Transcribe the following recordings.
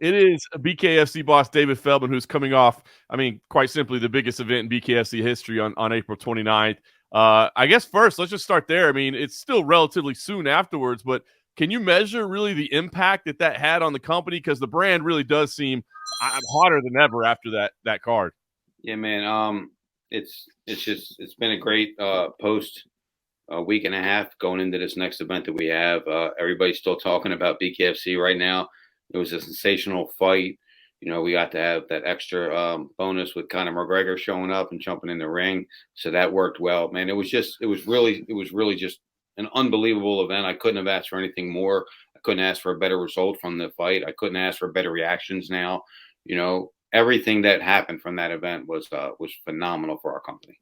It is BKFC boss David Feldman, who's coming off, I mean, quite simply, the biggest event in BKFC history on April 29th. I guess first, let's just start there. I mean, it's still relatively soon afterwards, but can you measure really the impact that had on the company? Because the brand really does seem hotter than ever after that card. Yeah, man. It's been a great post week and a half going into this next event that we have. Everybody's still talking about BKFC right now. It was a sensational fight. We got to have that extra bonus with Conor McGregor showing up and jumping in the ring, so that worked well, man. It was really just an unbelievable event. I couldn't have asked for anything more. I couldn't ask for a better result from the fight. I couldn't ask for better reactions. Now, everything that happened from that event was phenomenal for our company.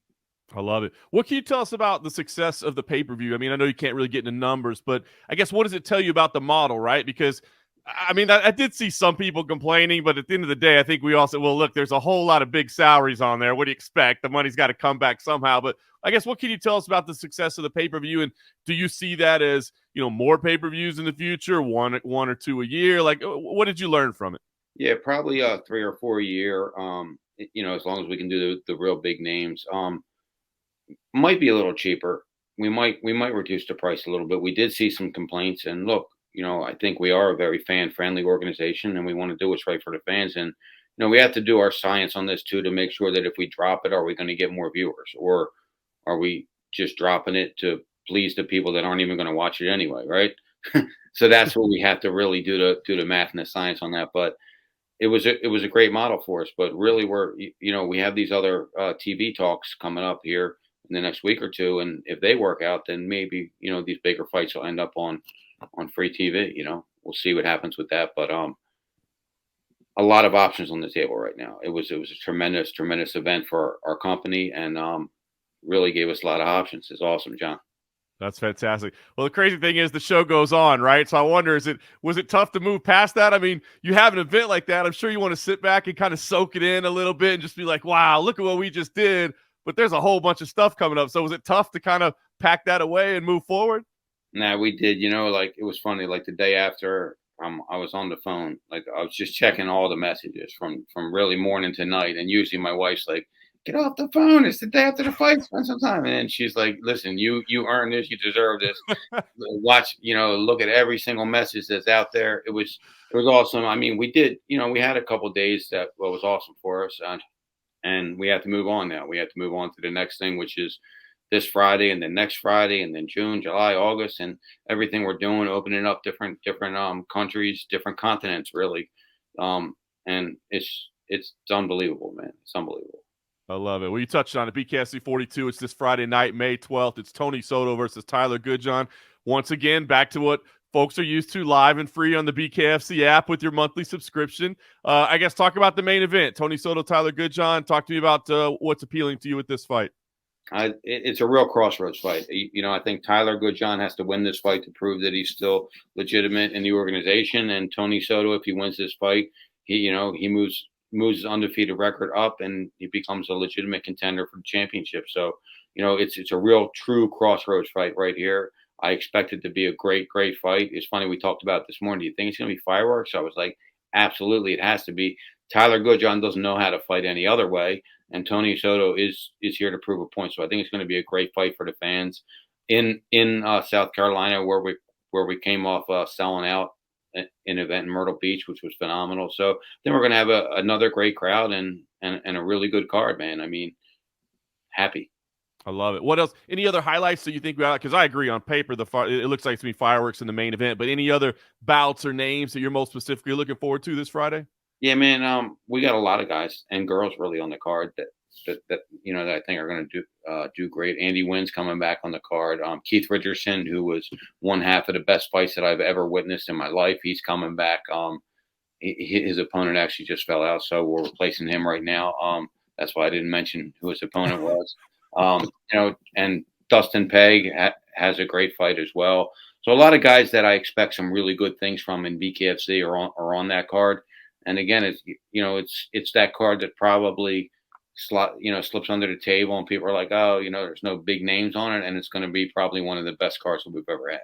I love it. What can you tell us about the success of the pay-per-view? I mean, I know you can't really get into numbers, but I guess what does it tell you about the model, right? Because I mean, I did see some people complaining, but at the end of the day, I think we all said, well, look, there's a whole lot of big salaries on there. What do you expect? The money's got to come back somehow. But I guess what can you tell us about the success of the pay-per-view? And do you see that as, more pay-per-views in the future, one or two a year? Like, what did you learn from it? Yeah, probably 3 or 4 a year. As long as we can do the real big names. Might be a little cheaper. We might reduce the price a little bit. We did see some complaints, and look, I think we are a very fan friendly organization, and we want to do what's right for the fans. And we have to do our science on this too to make sure that if we drop it, are we going to get more viewers, or are we just dropping it to please the people that aren't even going to watch it anyway, right? So that's what we have to really do the math and the science on that. But it was a great model for us. But really, we have these other TV talks coming up here in the next week or two, and if they work out, then maybe these bigger fights will end up on free TV. We'll see what happens with that. But a lot of options on the table right now. It was a tremendous event for our company, and really gave us a lot of options. It's awesome, John. That's fantastic. Well, the crazy thing is the show goes on, right? So I wonder, was it tough to move past that? I mean, you have an event like that. I'm sure you want to sit back and kind of soak it in a little bit and just be like, wow, look at what we just did. But there's a whole bunch of stuff coming up. So was it tough to kind of pack that away and move forward? Nah, we did. Like it was funny. Like the day after, I was on the phone. Like I was just checking all the messages from really morning to night. And usually my wife's like, "Get off the phone! It's the day after the fight. Spend some time." And then she's like, "Listen, you earned this. You deserve this. Watch. Look at every single message that's out there." It was awesome. I mean, we did. We had a couple days that was awesome for us, and we have to move on now. We have to move on to the next thing, which is this Friday and then next Friday and then June, July, August, and everything we're doing, opening up different countries, different continents, really. And it's unbelievable, man. It's unbelievable. I love it. Well, you touched on it. BKSC 42. It's this Friday night, May 12th. It's Tony Soto versus Tyler Goodjohn. Once again, back to what folks are used to, live and free on the BKFC app with your monthly subscription. I guess talk about the main event. Tony Soto, Tyler Goodjohn. Talk to me about what's appealing to you with this fight. It's a real crossroads fight. I think Tyler Goodjohn has to win this fight to prove that he's still legitimate in the organization. And Tony Soto, if he wins this fight, he moves his undefeated record up, and he becomes a legitimate contender for the championship. So, it's a real true crossroads fight right here. I expect it to be a great fight. It's funny, we talked about it this morning. Do you think it's going to be fireworks? I was like, absolutely, it has to be. Tyler Goodjohn doesn't know how to fight any other way, and Tony Soto is here to prove a point. So I think it's going to be a great fight for the fans in South Carolina, where we came off selling out an event in Myrtle Beach, which was phenomenal. So then we're going to have another great crowd and a really good card, man. I mean, happy. I love it. What else? Any other highlights that you think about? Because I agree, on paper, it looks like to me fireworks in the main event. But any other bouts or names that you're most specifically looking forward to this Friday? Yeah, man. We got a lot of guys and girls really on the card that I think are going to do great. Andy Wynn's coming back on the card. Keith Richardson, who was one half of the best fights that I've ever witnessed in my life, he's coming back. His opponent actually just fell out, so we're replacing him right now. That's why I didn't mention who his opponent was. And Dustin Pegg has a great fight as well. So a lot of guys that I expect some really good things from in BKFC are on that card. And again, it's that card that probably slips under the table, and people are like, oh, there's no big names on it, and it's going to be probably one of the best cards that we've ever had.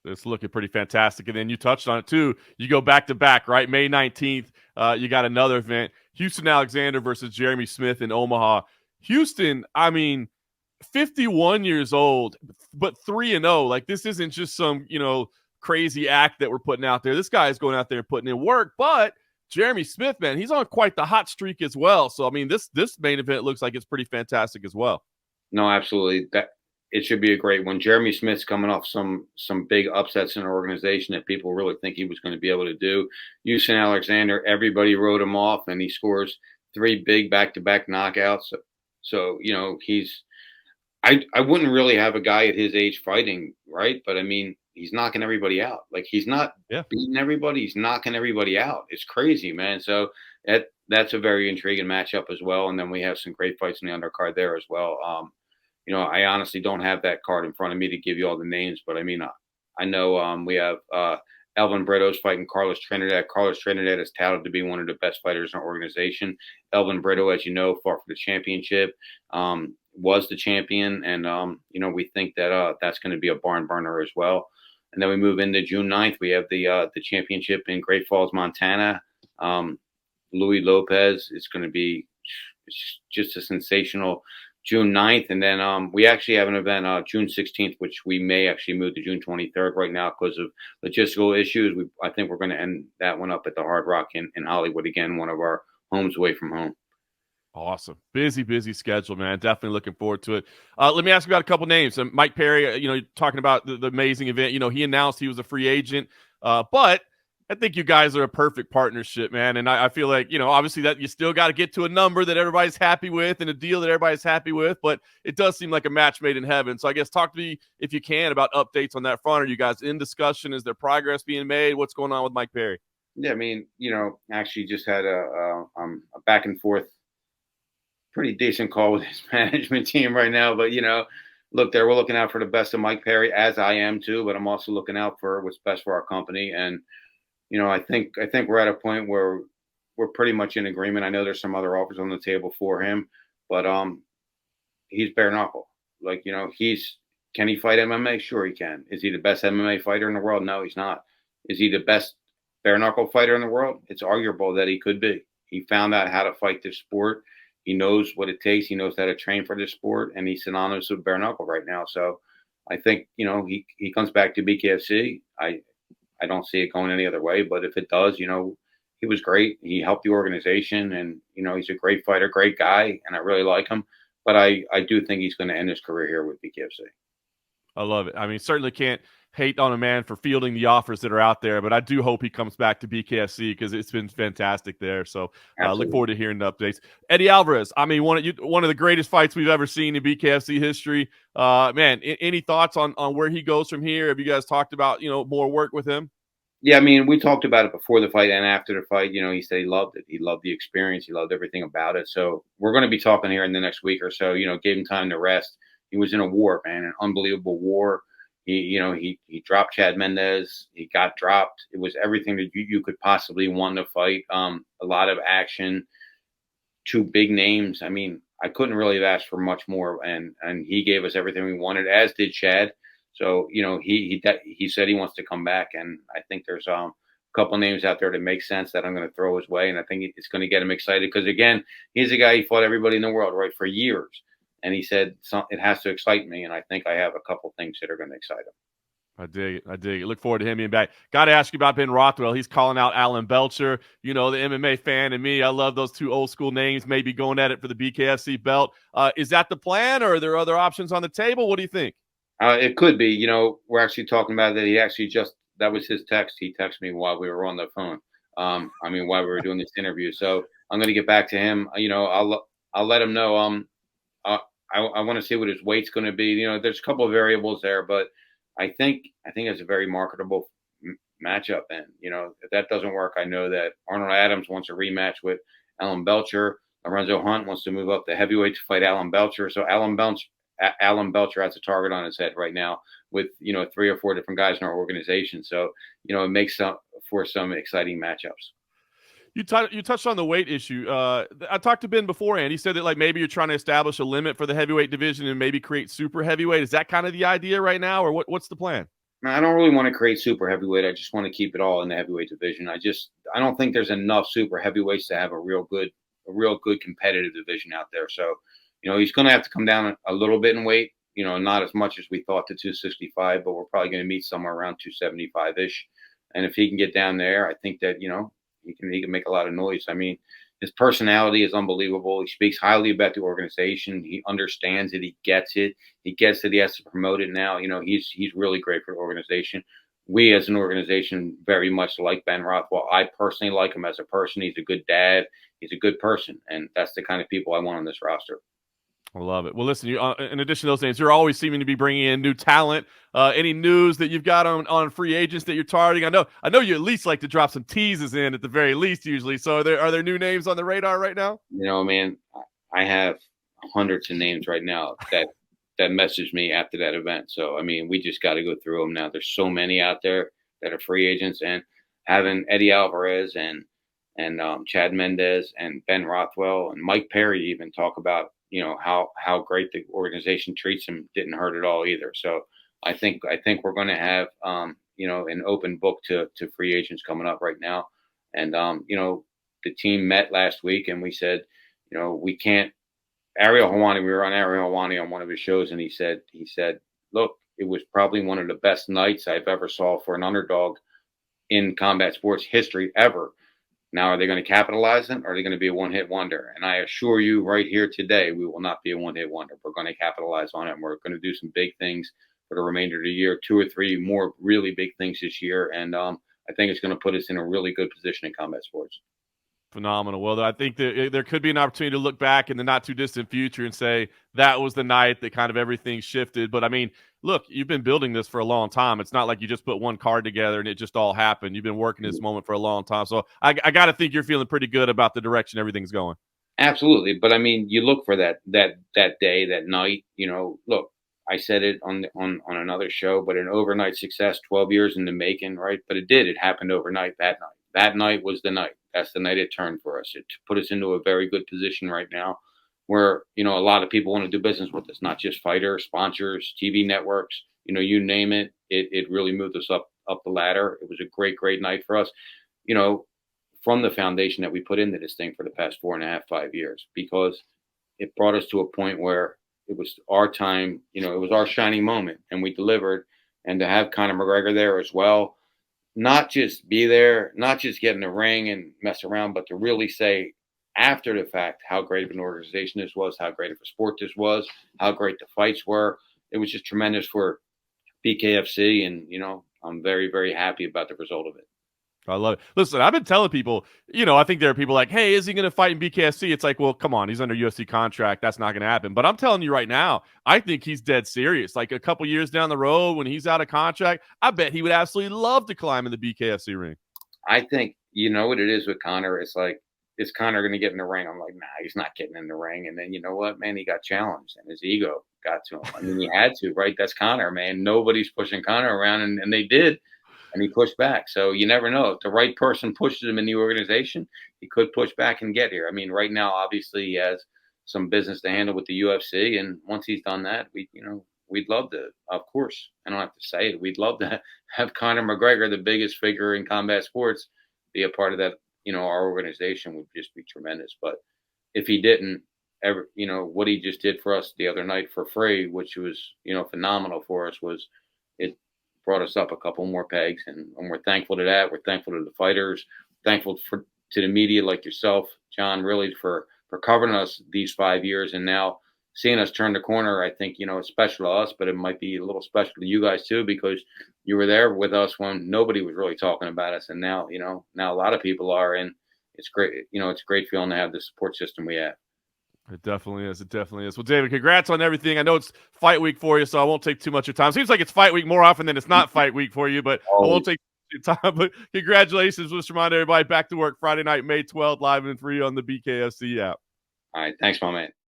It's looking pretty fantastic. And then you touched on it too. You go back to back, right? May 19th, you got another event. Houston Alexander versus Jeremy Smith in Omaha. Houston, I mean, 51 years old, but 3-0. Like, this isn't just some, crazy act that we're putting out there. This guy is going out there and putting in work. But Jeremy Smith, man, he's on quite the hot streak as well. So, I mean, this main event looks like it's pretty fantastic as well. No, absolutely. That it should be a great one. Jeremy Smith's coming off some big upsets in our organization that people really think he was going to be able to do. Houston Alexander, everybody wrote him off, and he scores 3 big back-to-back knockouts. So he's I wouldn't really have a guy at his age fighting, right? But I mean, he's knocking everybody out. Like, he's not beating everybody, he's knocking everybody out. It's crazy, man. So that's a very intriguing matchup as well. And then we have some great fights in the undercard there as well. I honestly don't have that card in front of me to give you all the names, but I mean, I know we have Elvin Brito's fighting Carlos Trinidad. Carlos Trinidad is touted to be one of the best fighters in our organization. Elvin Brito, as you know, fought for the championship, was the champion, and we think that that's going to be a barn burner as well. And then we move into June 9th. We have the championship in Great Falls, Montana. Louis Lopez is going to be just a sensational June 9th. And then we actually have an event June 16th, which we may actually move to June 23rd right now because of logistical issues. I think we're going to end that one up at the Hard Rock in Hollywood again, one of our homes away from home. Awesome. Busy schedule, man. Definitely looking forward to it. Let me ask you about a couple names. Mike Perry, talking about the amazing event. He announced he was a free agent, but I think you guys are a perfect partnership, man. And I feel like, obviously that you still got to get to a number that everybody's happy with and a deal that everybody's happy with, but it does seem like a match made in heaven. So I guess talk to me, if you can, about updates on that front. Are you guys in discussion? Is there progress being made? What's going on with Mike Perry? Yeah, I mean, actually just had a back and forth, pretty decent call with his management team right now. But, look, we're looking out for the best of Mike Perry, as I am too, but I'm also looking out for what's best for our company. And, I think we're at a point where we're pretty much in agreement. I know there's some other offers on the table for him, but he's bare knuckle. Like, can he fight MMA? Sure he can. Is he the best MMA fighter in the world? No, he's not. Is he the best bare knuckle fighter in the world? It's arguable that he could be. He found out how to fight this sport. He knows what it takes. He knows how to train for this sport, and he's synonymous with bare knuckle right now. So I think, he comes back to BKFC. I don't see it going any other way, but if it does, he was great. He helped the organization, and, he's a great fighter, great guy, and I really like him. But I do think he's going to end his career here with BKFC. I love it. I mean, certainly can't hate on a man for fielding the offers that are out there, but I do hope he comes back to BKFC because it's been fantastic there. So look forward to hearing the updates. Eddie Alvarez, I mean, one of the greatest fights we've ever seen in BKFC history. Man, any thoughts on where he goes from here? Have you guys talked about, more work with him? Yeah, I mean, we talked about it before the fight and after the fight. He said he loved it. He loved the experience. He loved everything about it. So we're going to be talking here in the next week or so. Gave him time to rest. He was in a war, man, an unbelievable war. He dropped Chad Mendez. He got dropped. It was everything that you could possibly want to fight. A lot of action, 2 big names. I mean, I couldn't really have asked for much more, and he gave us everything we wanted, as did Chad. So, he said he wants to come back, and I think there's a couple names out there that make sense that I'm going to throw his way, and I think it's going to get him excited because, again, he's a guy, he fought everybody in the world, right, for years, and he said it has to excite me, and I think I have a couple things that are going to excite him. I dig it. Look forward to him being back. Got to ask you about Ben Rothwell. He's calling out Alan Belcher, the MMA fan, and me. I love those 2 old school names, maybe going at it for the BKFC belt. Is that the plan, or are there other options on the table? What do you think? It could be. We're actually talking about that. He actually that was his text. He texted me while we were on the phone. While we were doing this interview. So I'm going to get back to him. I'll let him know. I want to see what his weight's going to be. There's a couple of variables there, but I think it's a very marketable matchup. And, if that doesn't work, I know that Arnold Adams wants a rematch with Alan Belcher. Lorenzo Hunt wants to move up to heavyweight to fight Alan Belcher. So Alan Belcher has a target on his head right now with, 3 or 4 different guys in our organization. So, it makes for some exciting matchups. You touched on the weight issue. I talked to Ben beforehand. He said that maybe you're trying to establish a limit for the heavyweight division and maybe create super heavyweight. Is that kind of the idea right now, or what's the plan? I don't really want to create super heavyweight. I just want to keep it all in the heavyweight division. I don't think there's enough super heavyweights to have a real good competitive division out there. So, he's going to have to come down a little bit in weight. Not as much as we thought to 265, but we're probably going to meet somewhere around 275 ish. And if he can get down there, I think that he can make a lot of noise. I mean, his personality is unbelievable. He speaks highly about the organization. He understands it. He gets it. He gets that he has to promote it now. He's really great for the organization. We as an organization very much like Ben Rothwell. I personally like him as a person. He's a good dad. He's a good person, and that's the kind of people I want on this roster. I love it. Well, listen, in addition to those names, you're always seeming to be bringing in new talent. Any news that you've got on free agents that you're targeting? I know you at least like to drop some teases in at the very least, usually. So are there new names on the radar right now? Man, I have hundreds of names right now that messaged me after that event. So I mean, we just got to go through them now. There's so many out there that are free agents, and having Eddie Alvarez and Chad Mendez and Ben Rothwell and Mike Perry even talk about how great the organization treats him didn't hurt at all either. So I think we're going to have an open book to free agents coming up right now, and the team met last week and we said we can't. Ariel Hawani, we were on Ariel Hawani on one of his shows, and he said, look, it was probably one of the best nights I've ever saw for an underdog in combat sports history ever. Now, are they going to capitalize on it, or are they going to be a one-hit wonder? And I assure you right here today, we will not be a one-hit wonder. We're going to capitalize on it, and we're going to do some big things for the remainder of the year, 2 or 3 more really big things this year. And I think it's going to put us in a really good position in combat sports. Phenomenal. Well, I think that there could be an opportunity to look back in the not too distant future and say that was the night that kind of everything shifted. But I mean, look, you've been building this for a long time. It's not like you just put one card together and it just all happened. You've been working this moment for a long time. So I got to think you're feeling pretty good about the direction everything's going. Absolutely. But I mean, you look for that day, that night, look, I said it on another show, but an overnight success, 12 years in the making, right? But it did. It happened overnight that night. That night was the night. That's the night it turned for us. It put us into a very good position right now where, a lot of people want to do business with us, not just fighters, sponsors, TV networks, you name it. It really moved us up the ladder. It was a great night for us, from the foundation that we put into this thing for the past 4.5, 5 years, because it brought us to a point where it was our time, it was our shining moment, and we delivered. And to have Conor McGregor there as well, not just be there, not just get in the ring and mess around, but to really say after the fact how great of an organization this was, how great of a sport this was, how great the fights were. It was just tremendous for BKFC, and I'm very, very happy about the result of it. I love it. Listen, I've been telling people, I think there are people like, hey, is he going to fight in BKFC? It's like, well, come on, he's under UFC contract. That's not going to happen. But I'm telling you right now, I think he's dead serious. Like a couple years down the road when he's out of contract, I bet he would absolutely love to climb in the BKFC ring. I think, what it is with Conor? It's like, is Conor going to get in the ring? I'm like, nah, he's not getting in the ring. And then you know what, man? He got challenged and his ego got to him. I mean, he had to, right? That's Conor, man. Nobody's pushing Conor around, and they did. And he pushed back. So you never know. If the right person pushes him in the organization, he could push back and get here. I mean, right now, obviously, he has some business to handle with the UFC. And once he's done that, we'd love to, of course, I don't have to say it, we'd love to have Conor McGregor, the biggest figure in combat sports, be a part of that. Our organization would just be tremendous. But if he didn't, what he just did for us the other night for free, which was, phenomenal for us, was it brought us up a couple more pegs, and we're thankful to that. We're thankful to the fighters, thankful to the media like yourself, John, really for covering us these 5 years, and now seeing us turn the corner. I think it's special to us, but it might be a little special to you guys too, because you were there with us when nobody was really talking about us, and now now a lot of people are, and it's great. It's a great feeling to have the support system we have. It definitely is. It definitely is. Well, David, congrats on everything. I know it's fight week for you, so I won't take too much of your time. Seems like it's fight week more often than it's not fight week for you, but I won't take your time. But congratulations. Let's remind everybody, back to work Friday night, May 12th, live and free on the BKFC app. All right. Thanks, my man.